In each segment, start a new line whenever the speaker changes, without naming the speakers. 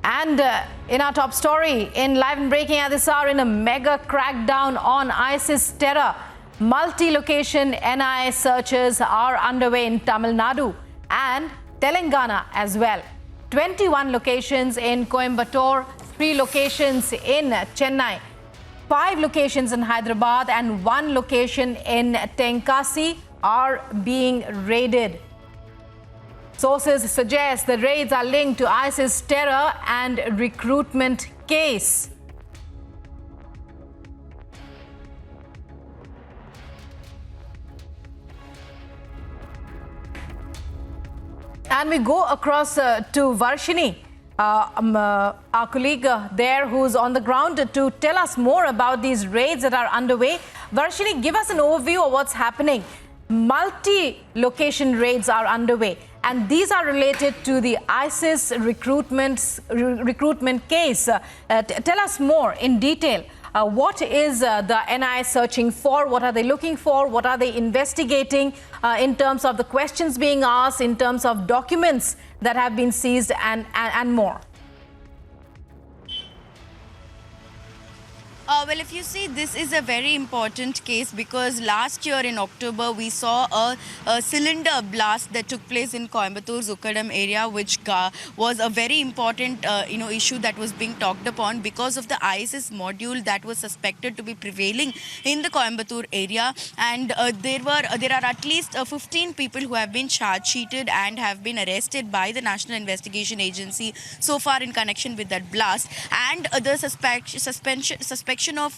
And in our top story, in live and breaking at this hour, in a mega crackdown on ISIS terror, multi-location NIA searches are underway in Tamil Nadu and Telangana as well. 21 locations in Coimbatore, 3 locations in Chennai, 5 locations in Hyderabad and 1 location in Tenkasi are being raided. Sources suggest the raids are linked to ISIS terror and recruitment case. And we go across to Varshini, our colleague there who's on the ground to tell us more about these raids that are underway. Varshini, give us an overview of what's happening. Multi-location raids are underway, and these are related to the ISIS recruitment case. Tell us more in detail. What is the NIA searching for? What are they looking for? What are they investigating in terms of the questions being asked, in terms of documents that have been seized and more?
Well, if you see, this is a very important case because last year in October, we saw a cylinder blast that took place in Coimbatore, Zukkadam area, which was a very important, issue that was being talked upon because of the ISIS module that was suspected to be prevailing in the Coimbatore area. And there are at least 15 people who have been charge-sheeted and have been arrested by the National Investigation Agency so far in connection with that blast. And the suspicion of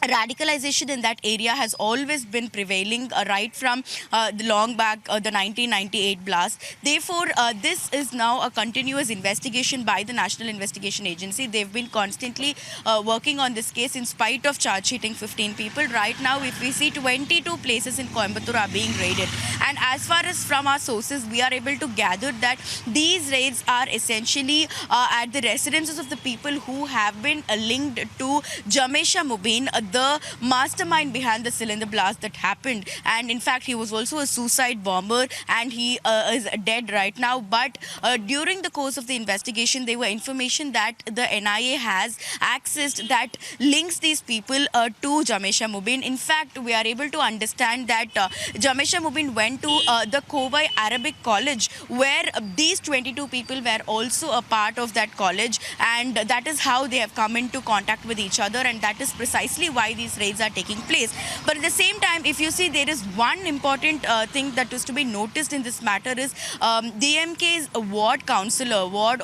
radicalization in that area has always been prevailing right from the long back, the 1998 blast. Therefore, this is now a continuous investigation by the National Investigation Agency. They've been constantly working on this case in spite of charge sheeting 15 people. Right now, if we see 22 places in Coimbatore are being raided. And as far as from our sources, we are able to gather that these raids are essentially at the residences of the people who have been linked to Jamesha Mubin, the mastermind behind the cylinder blast that happened. And in fact, he was also a suicide bomber and he is dead right now. But during the course of the investigation, there were information that the NIA has accessed that links these people to Jamesha Mubin. In fact, we are able to understand that Jamesha Mubin went to the Kovai Arabic College, where these 22 people were also a part of that college, and that is how they have come into contact with each other, and that is precisely why these raids are taking place. But at the same time, if you see, there is one important thing that is to be noticed in this matter is DMK's ward councillor, Ward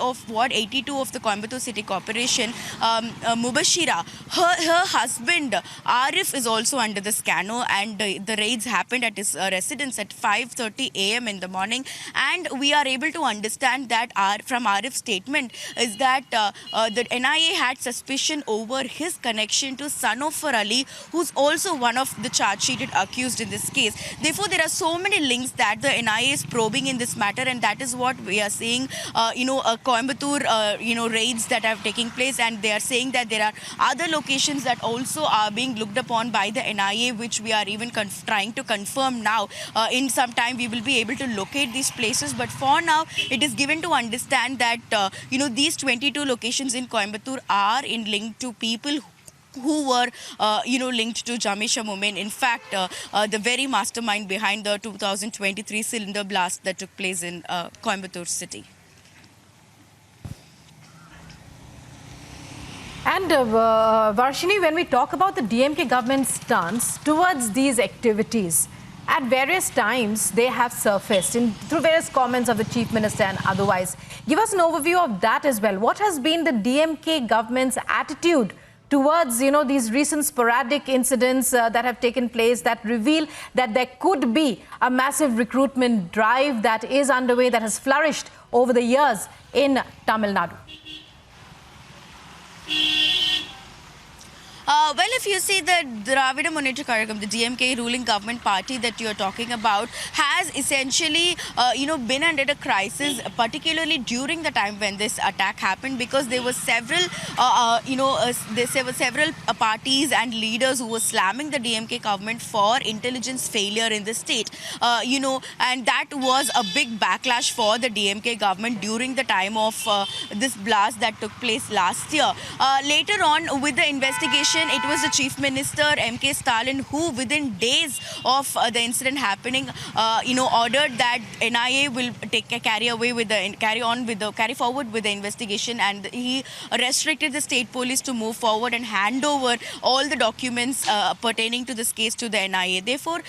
82 of the Coimbatore City Corporation, Mubashira, her husband Arif is also under the scanner, and the raids happened at his residence at 5:30 a.m. in the morning. And we are able to understand that from Arif's statement is that the NIA had suspicion over his connection to son of Ali, who's also one of the charge-sheeted accused in this case. Therefore, there are so many links that the NIA is probing in this matter, and that is what we are seeing, Coimbatore, raids that are taking place, and they are saying that there are other locations that also are being looked upon by the NIA, which we are even trying to confirm now. In some time, we will be able to locate these places, but for now, it is given to understand that, these 22 locations in Coimbatore are linked to people who were, linked to Jamesha Mubin. In fact, the very mastermind behind the 2023 cylinder blast that took place in Coimbatore city.
And Varshini, when we talk about the DMK government's stance towards these activities, at various times they have surfaced through various comments of the Chief Minister and otherwise. Give us an overview of that as well. What has been the DMK government's attitude towards, these recent sporadic incidents that have taken place that reveal that there could be a massive recruitment drive that is underway, that has flourished over the years in Tamil Nadu?
Well, if you see the Dravida Munnetra Kazhagam, the DMK ruling government party that you are talking about, has essentially, been under a crisis, particularly during the time when this attack happened, because there were several, there were several parties and leaders who were slamming the DMK government for intelligence failure in the state, and that was a big backlash for the DMK government during the time of this blast that took place last year. Later on, with the investigation, it was the Chief Minister M.K. Stalin who, within days of the incident happening, ordered that NIA will carry forward with the investigation, and he restricted the state police to move forward and hand over all the documents pertaining to this case to the NIA. Therefore,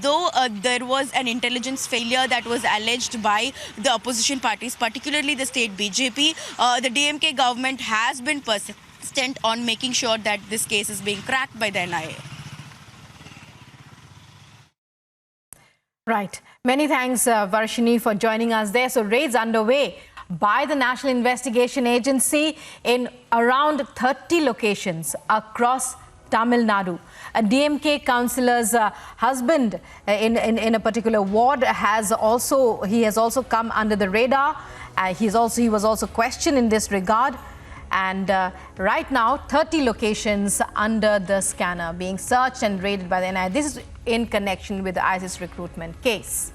though there was an intelligence failure that was alleged by the opposition parties, particularly the state BJP, the DMK government has been persistent on making sure that this case is being cracked by the NIA.
Right. Many thanks, Varshini, for joining us there. So raids underway by the National Investigation Agency in around 30 locations across Tamil Nadu. A DMK councillor's husband in a particular ward has also come under the radar. He was also questioned in this regard. And right now, 30 locations under the scanner being searched and raided by the NIA. This is in connection with the ISIS recruitment case.